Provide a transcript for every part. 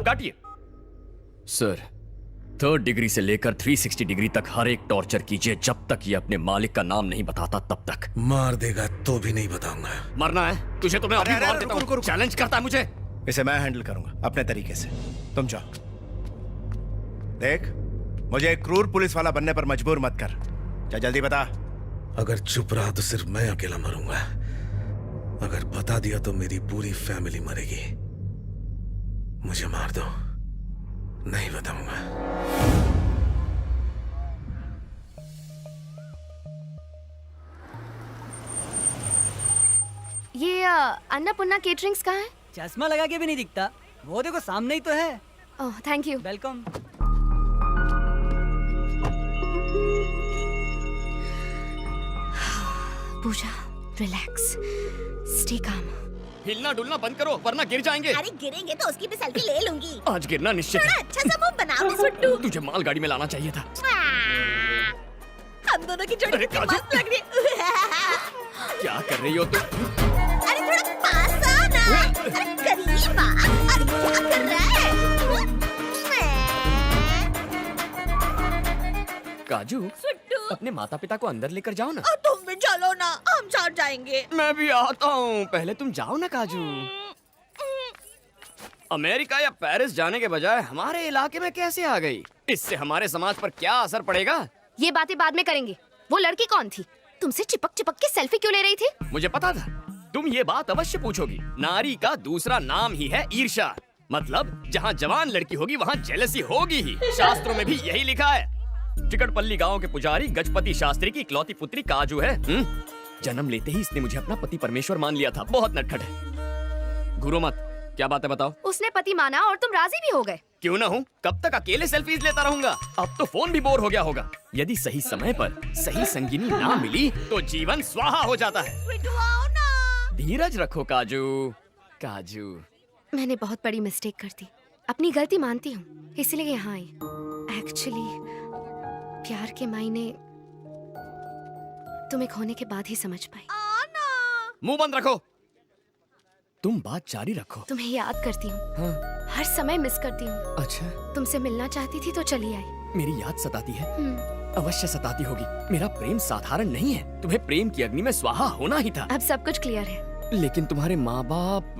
काटिए। Sir, 3rd degree से लेकर 360 degree तक हर एक टॉर्चर कीजिए जब तक ये अपने मालिक का नाम नहीं बताता तब तक। मार देगा तो भी नहीं बताऊंगा। मरना है तुझे तो मैं अभी मार देता हूं। चैलेंज करता है मुझे। इसे मैं हैंडल करूंगा अपने तरीके से, तुम जाओ। देख, मुझे एक क्रूर पुलिस वाला बनने पर मजबूर मत कर। जा जल्दी बता। अगर चुप रहा तो सिर्फ मैं अकेला मरूंगा, अगर बता दिया तो मेरी पूरी फैमिली मरेगी। मुझे मार दो, नहीं बताऊंगा। ये अन्नपूर्णा केटरिंग्स कहाँ है? चश्मा लगा के भी नहीं दिखता। वो देखो सामने ही तो है। Oh thank you. Welcome. Puja, relax, stay calm. हिलना डुलना बंद करो वरना गिर जाएंगे। अरे गिरेंगे तो उसकी भी सेल्फी ले लूंगी। आज गिरना निश्चित बड़ा है। अच्छा सा मुंह बनाओगे सुट्टू। तुझे मालगाड़ी में लाना चाहिए था। हम दोनों की जोड़ी अरे कितनी काजल। मस्त लग रही है। क्या कर रही हो तुम? अरे थोड़ा पास आ ना। अरे करीब आ। अरे क्या कर रहा है? काजू, सुट्टू, अपने माता पिता को अंदर लेकर जाओ ना। और तुम भी चलो ना, हम साथ जाएंगे। मैं भी आता हूँ, पहले तुम जाओ ना काजू। अमेरिका या पेरिस जाने के बजाय हमारे इलाके में कैसे आ गई? इससे हमारे समाज पर क्या असर पड़ेगा? ये बातें बाद में करेंगे। वो लड़की कौन थी? तुमसे चिपक चिपक के सेल्फी क्यों ले रही थी? मुझे पता था तुम ये बात अवश्य पूछोगी। नारी का दूसरा नाम ही है ईर्ष्या। मतलब जहाँ जवान लड़की होगी वहाँ जेलसी होगी ही। शास्त्रों में भी यही लिखा है। चिकटपल्ली गांव के पुजारी गजपति शास्त्री की इकलौती पुत्री काजू है। जन्म लेते ही इसने मुझे अपना पति परमेश्वर मान लिया था। बहुत नटखट है। घूरो मत, क्या बात है बताओ। उसने पति माना और तुम राजी भी हो गए। क्यों ना हूँ, कब तक अकेले सेल्फीज लेता रहूंगा? अब तो फोन भी बोर हो गया होगा। यदि सही समय पर सही संगिनी ना मिली तो जीवन स्वाहा हो जाता है। सुट्टू आओ ना। धीरज रखो काजू। काजू, मैंने बहुत बड़ी मिस्टेक कर दी। अपनी गलती मानती हूँ, इसलिए यहाँ आई। एक्चुअली प्यार के मायने तुम्हें खोने के बाद ही समझ पाई। आना। मुंह बंद रखो। तुम बात जारी रखो। तुम्हें याद करती हूँ, हाँ। हर समय मिस करती हूँ। अच्छा, तुमसे मिलना चाहती थी तो चली आई। मेरी याद सताती है? हम्म, अवश्य सताती होगी। मेरा प्रेम साधारण नहीं है। तुम्हें प्रेम की अग्नि में स्वाहा होना ही था। अब सब कुछ क्लियर है। लेकिन तुम्हारे माँ बाप,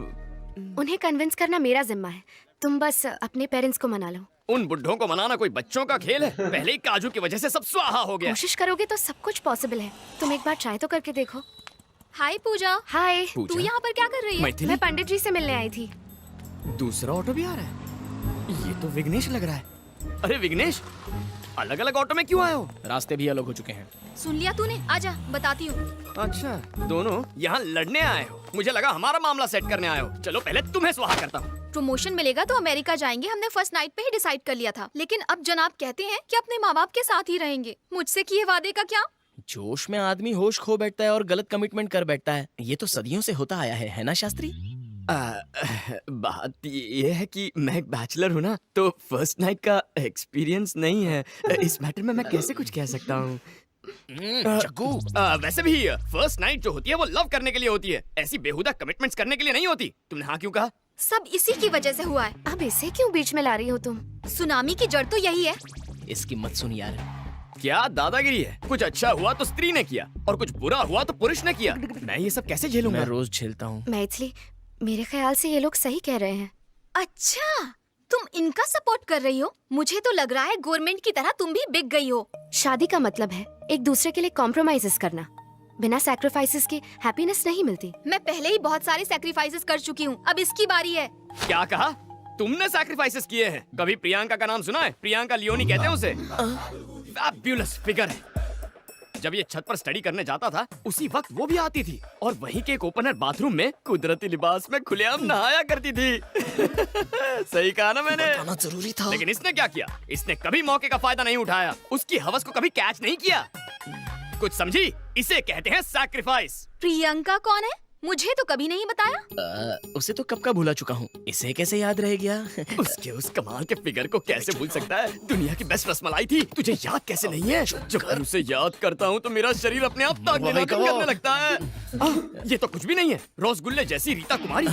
उन्हें कन्विंस करना मेरा जिम्मा है। तुम बस अपने पेरेंट्स को मना लो। उन बुढ़ों को मनाना कोई बच्चों का खेल है? पहले ही काजू की वजह से सब स्वाहा हो गया। कोशिश करोगे तो सब कुछ पॉसिबल है। तुम एक बार ट्राई तो करके देखो। हाय पूजा। हाय, तू यहाँ पर क्या कर रही है? मैथिली, मैं पंडित जी से मिलने आई थी। दूसरा ऑटो भी आ रहा है। ये तो विघ्नेश लग रहा है। अरे विघ्नेश, अलग अलग ऑटो में क्यों आए हो? रास्ते भी अलग हो चुके हैं। सुन लिया तूने? आजा बताती हूँ। अच्छा, दोनों यहाँ लड़ने आए हो? मुझे लगा हमारा मामला सेट करने आए हो। चलो पहले तुम्हें स्वाहा करता हूँ। प्रमोशन मिलेगा तो अमेरिका जाएंगे, हमने फर्स्ट नाइट पे ही डिसाइड कर लिया था। लेकिन अब जनाब कहते हैं कि अपने माँ बाप के साथ ही रहेंगे। मुझसे किए वादे का क्या? जोश में आदमी होश खो बैठता है और गलत कमिटमेंट कर बैठता है। ये तो सदियों से होता आया है ना शास्त्री? बात ये है कि मैं एक बैचलर हूँ ना, तो फर्स्ट नाइट का एक्सपीरियंस नहीं है। इस मैटर में मैं कैसे कुछ कह सकता हूँ? चक्कू, वैसे भी फर्स्ट नाइट जो होती है वो लव करने के लिए होती है, ऐसी बेहुदा कमिटमेंट्स करने के लिए नहीं होती। तुमने हाँ क्यों कहा? सब इसी की वजह से हुआ है। अब इसे क्यों बीच में ला रही हो तुम? सुनामी की जड़ तो यही है। इसकी मत सुन यार। क्या दादागिरी है? कुछ अच्छा हुआ तो स्त्री ने किया और कुछ बुरा हुआ तो पुरुष ने किया। मैं ये सब कैसे झेलूंगा? मैं रोज झेलता हूँ। मैथिली, मेरे ख्याल से ये लोग सही कह रहे हैं। अच्छा, तुम इनका सपोर्ट कर रही हो? मुझे तो लग रहा है गवर्नमेंट की तरह तुम भी बिक गई हो। शादी का मतलब है एक दूसरे के लिए कॉम्प्रोमाइजेस करना। बिना सैक्रिफाइसेस के हैप्पीनेस नहीं मिलती। मैं पहले ही बहुत सारे सैक्रिफाइसेस कर चुकी हूँ, अब इसकी बारी है। क्या कहा? तुमने सैक्रिफाइसेस किए हैं? कभी प्रियंका का नाम सुना है? प्रियंका लियोनी कहते हैं उसे। फैब्युलस फिगर है। जब ये छत पर स्टडी करने जाता था उसी वक्त वो भी आती थी और वहीं के एक ओपनर बाथरूम में कुदरती लिबास में खुलेआम नहाया करती थी। सही कहा ना मैंने? बताना जरूरी था। लेकिन इसने क्या किया? इसने कभी मौके का फायदा नहीं उठाया, उसकी हवस को कभी कैच नहीं किया। कुछ समझी? इसे कहते हैं सैक्रिफाइस। प्रियंका कौन है? मुझे तो कभी नहीं बताया। उसे तो कब का भूला चुका हूँ, इसे कैसे याद रह गया? उसके उस कमाल के फिगर को कैसे भूल सकता है? दुनिया की बेस्ट रसमलाई थी, तुझे याद कैसे नहीं है? जब मैं उसे याद करता हूँ तो मेरा शरीर अपने आप ताकने करने लगता है। ये तो कुछ भी नहीं है, रसगुल्ले जैसी रीता कुमारी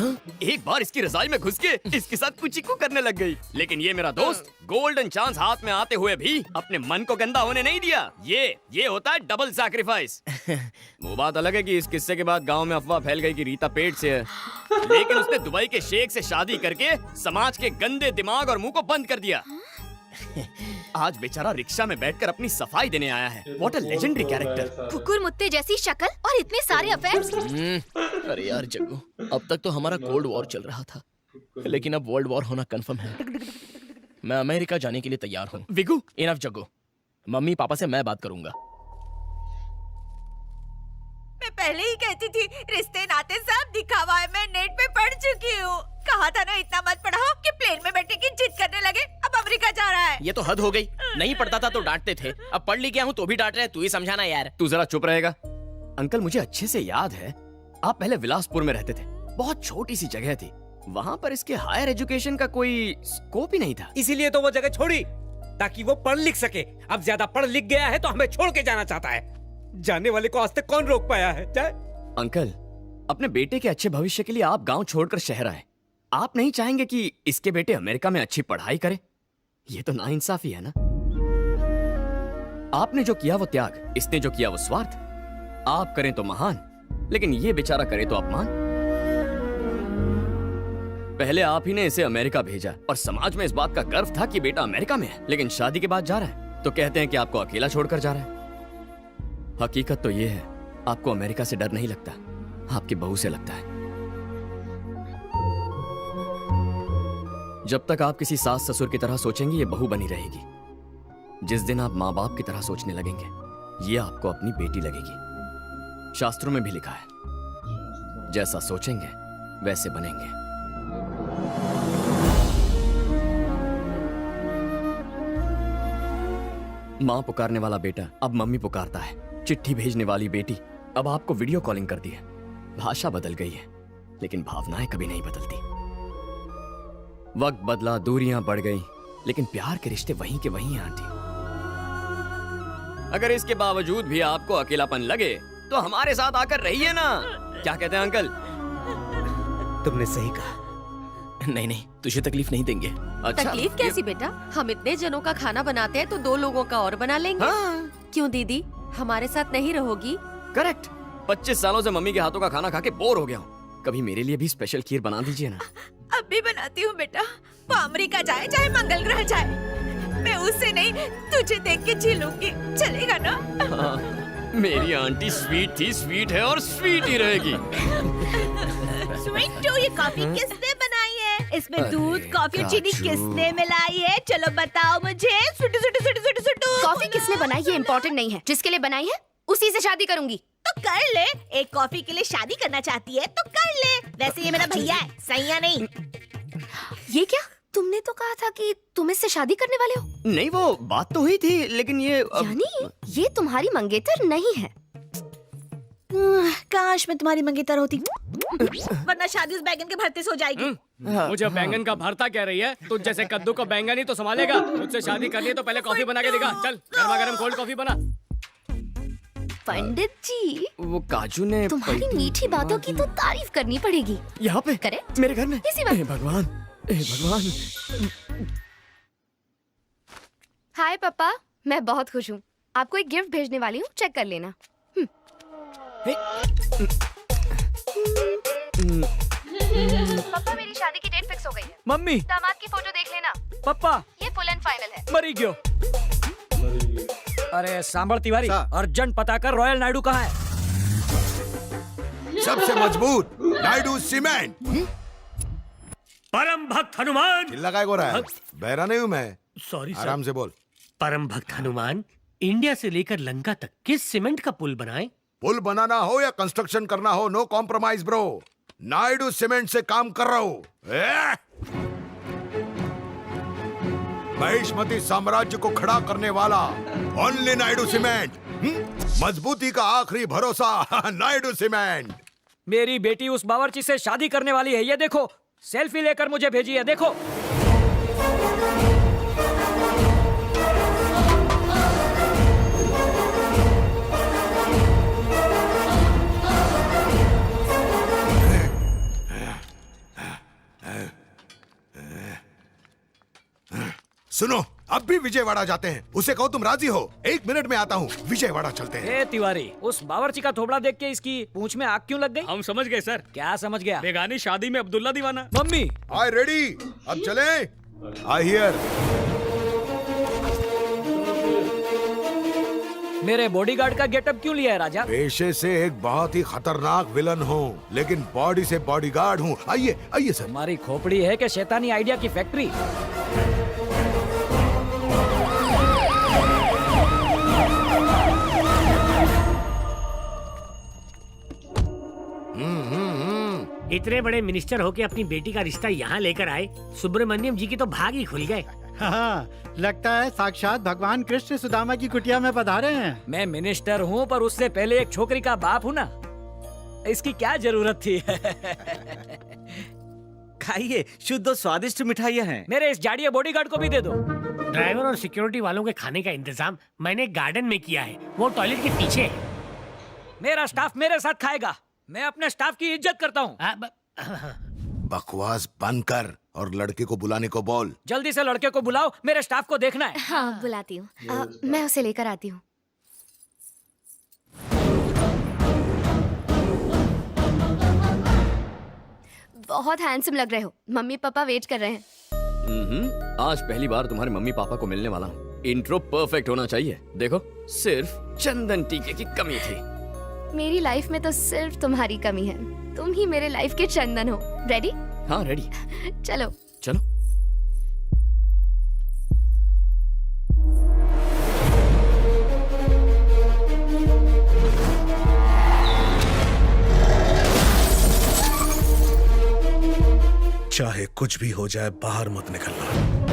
एक बार इसकी रजाई में घुस के इसके साथ कुचिकू करने लग गई। लेकिन ये मेरा दोस्त गोल्डन चांस हाथ में आते हुए भी अपने मन को गंदा होने नहीं दिया। ये होता है डबल सैक्रिफाइस। वो बात अलग है कि इस किस्से के बाद गांव में अफवाह फैल गई कि रीता पेट से है, लेकिन उसने दुबई के शेख से शादी करके समाज के गंदे दिमाग और मुंह को बंद कर दिया। आज बेचारा रिक्शा में बैठकर अपनी सफाई देने आया है। What a legendary character. कुकुर मुत्ते जैसी शक्ल और इतने सारे अफेयर्स। अरे यार जग्गू, अब तक तो हमारा कोल्ड वॉर चल रहा था, लेकिन अब वर्ल्ड वॉर होना कंफर्म है। मैं अमेरिका जाने के लिए तैयार हूँ। विगू, इनफ जग्गू, मम्मी पापा से मैं बात करूंगा। मैं पहले ही कहती थी रिश्ते नाते सब दिखावा है। मैं नेट पे पढ़ चुकी हूँ। कहा था ना इतना मत पढ़ाओ कि प्लेन में बैठने की जिद करने लगे। अब अमेरिका जा रहा है। ये तो हद हो गई। नहीं पढ़ता था तो डांटते थे, अब पढ़ लिख गया हूँ तो भी डांट रहे। तू ही समझाना यार। तू जरा चुप रहेगा? अंकल, मुझे अच्छे से याद है आप पहले विलासपुर में रहते थे। बहुत छोटी सी जगह थी, वहाँ पर इसके हायर एजुकेशन का कोई स्कोप ही नहीं था। इसीलिए तो वो जगह छोड़ी, ताकि वो पढ़ लिख सके। अब ज्यादा पढ़ लिख गया है तो हमें छोड़ के जाना चाहता है। जाने वाले को आज तक कौन रोक पाया है? जाए। अंकल, अपने बेटे के अच्छे भविष्य के लिए आप गांव छोड़कर शहर आए। आप नहीं चाहेंगे कि इसके बेटे अमेरिका में अच्छी पढ़ाई करे? ये तो नाइंसाफी है ना। आपने जो किया वो त्याग, इसने जो किया वो स्वार्थ। आप करें तो महान, लेकिन ये बेचारा करे तो अपमान। पहले आप ही ने इसे अमेरिका भेजा और समाज में इस बात का गर्व था कि बेटा अमेरिका में है, लेकिन शादी के बाद जा रहा है तो कहते हैं कि आपको अकेला छोड़कर जा रहा है। हकीकत तो ये है, आपको अमेरिका से डर नहीं लगता, आपकी बहू से लगता है। जब तक आप किसी सास ससुर की तरह सोचेंगे ये बहू बनी रहेगी। जिस दिन आप माँ बाप की तरह सोचने लगेंगे ये आपको अपनी बेटी लगेगी। शास्त्रों में भी लिखा है, जैसा सोचेंगे वैसे बनेंगे। माँ पुकारने वाला बेटा अब मम्मी पुकारता है। चिट्ठी भेजने वाली बेटी अब आपको वीडियो कॉलिंग करती है। भाषा बदल गई है, लेकिन भावनाएं कभी नहीं बदलती। वक्त बदला, दूरियां बढ़ गई, लेकिन प्यार के रिश्ते वहीं के वहीं हैं आंटी। अगर इसके बावजूद भी आपको अकेलापन लगे तो हमारे साथ आकर रहिए ना। क्या कहते हैं अंकल? तुमने सही कहा। नहीं, तुझे तकलीफ नहीं देंगे। अच्छा, तकलीफ कैसी बेटा? हम इतने जनों का खाना बनाते हैं तो 2 लोगों का और बना लेंगे। हाँ। क्यों दीदी, हमारे साथ नहीं रहोगी? करेक्ट। 25 सालों से मम्मी के हाथों का खाना खा के बोर हो गया हूँ। कभी मेरे लिए भी स्पेशल खीर बना दीजिए ना। अब भी बनाती हूँ बेटा। वो अमेरिका जाए चाहे मंगल ग्रह जाए, मैं उससे नहीं तुझे देख के जी लूंगी। चलेगा ना? हाँ, मेरी आंटी स्वीट थी, स्वीट है और स्वीट ही रहेगी। स्वीट टू, ये कॉफी किसने बनाई है? इसमें दूध, कॉफी और चीनी किसने मिलाई है? चलो बताओ मुझे। सुटू सुटू सुटू सुटू सुटू। कॉफी किसने बनाई ये इम्पोर्टेंट नहीं है, जिसके लिए बनाई है उसी से शादी करूंगी। तो कर ले। एक कॉफी के लिए शादी करना चाहती है तो कर ले। वैसे ये मेरा भैया है, सैया नहीं। ये क्या? तुमने तो कहा था कि तुम इससे शादी करने वाले हो। नहीं, वो बात तो हुई थी, लेकिन ये यानी ये तुम्हारी मंगेतर नहीं है। काश मैं तुम्हारी मंगेतर होती, वरना शादी उस बैगन के भरते से हो जाएगी। मुझे बैंगन का भरता कह रही है? तुझ जैसे कद्दू को बैंगन ही तो संभालेगा। मुझसे शादी करनी है तो पहले कॉफी बना के दिखा। चल, गर्मा गर्म कोल्ड कॉफी बना। पंडित जी, वो काजू ने तुम्हारी मीठी बातों की तो तारीफ करनी पड़ेगी। यहाँ पे करेक्ट, मेरे घर में। इसी बात। हे भगवान, हे भगवान। हाय पापा, मैं बहुत खुश हूँ। आपको एक गिफ्ट भेजने वाली हूँ, चेक कर लेना। पापा, मेरी शादी की डेट फिक्स हो गई है। मम्मी, दामाद की फोटो देख लेना। पप्पा, ये फुल एंड फाइनल है। मरी गयो। अरे सांबर तिवारी, अर्जेंट पता कर रॉयल नायडू कहाँ है? सबसे मजबूत नायडू सीमेंट। परम भक्त हनुमान। लगा को रहा है, बहरा नहीं हूँ मैं। सॉरी आराम से बोल। परम भक्त हनुमान, इंडिया से लेकर लंका तक किस सीमेंट का पुल बनाए? पुल बनाना हो या कंस्ट्रक्शन करना हो, no compromise bro. Naidu cement से काम कर रहा हूँ। महिष्मती साम्राज्य को खड़ा करने वाला ओनली नायडू सीमेंट। मजबूती का आखिरी भरोसा नायडू सीमेंट। मेरी बेटी उस बावर्ची से शादी करने वाली है, ये देखो। सेल्फी लेकर मुझे भेजी है, देखो। सुनो, अब भी विजयवाड़ा जाते हैं। उसे कहो तुम राजी हो। 1 मिनट में आता हूँ, विजयवाड़ा चलते हैं। ए तिवारी, उस बावर्ची का थोबड़ा देख के इसकी पूंछ में आग क्यों लग गई? हम समझ गए सर। क्या समझ गया? बेगानी शादी में अब्दुल्ला दीवाना। मम्मी, आई रेडी, अब चले। I hear. मेरे बॉडीगार्ड का गेटअप क्यों लिया है राजा? पेशे से एक बहुत ही खतरनाक विलन हूँ, लेकिन बॉडी से बॉडीगार्ड हूँ। आइए आइए सर। हमारी खोपड़ी है कि शैतानी आइडिया की फैक्ट्री? इतने बड़े मिनिस्टर होके अपनी बेटी का रिश्ता यहाँ लेकर आए, सुब्रमण्यम जी की तो भाग ही खुल गए। हाँ, लगता है साक्षात भगवान कृष्ण सुदामा की कुटिया में पधारे हैं। मैं मिनिस्टर हूँ, पर उससे पहले एक छोकरी का बाप हूँ ना। इसकी क्या जरूरत थी? खाइए, शुद्ध और स्वादिष्ट मिठाइयाँ हैं। मेरे इस जाड़िया बॉडीगार्ड को भी दे दो। ड्राइवर और सिक्योरिटी वालों के खाने का इंतजाम मैंने गार्डन में किया है, वो टॉयलेट के पीछे है। मेरा स्टाफ मेरे साथ खाएगा। मैं अपने स्टाफ की इज्जत करता हूँ। बकवास बंद कर और लड़के को बुलाने को बोल। जल्दी से लड़के को बुलाओ, मेरे स्टाफ को देखना है। हाँ, बुलाती हूँ। मैं उसे लेकर आती हूँ। बहुत हैंडसम लग रहे हो। मम्मी पापा वेट कर रहे हैं। आज पहली बार तुम्हारे मम्मी पापा को मिलने वाला हूँ। इंट्रो परफेक्ट होना चाहिए। देखो, सिर्फ चंदन टीके की कमी थी। मेरी लाइफ में तो सिर्फ तुम्हारी कमी है। तुम ही मेरे लाइफ के चंदन हो। रेडी? हाँ, रेडी। चलो चलो। चाहे कुछ भी हो जाए, बाहर मत निकलना।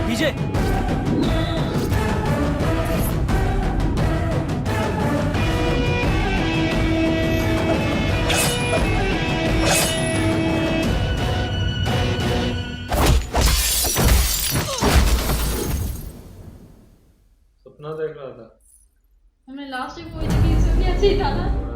विजय, सपना देख रहा था। हमने लास्ट में कोई ऐसे ही था ना।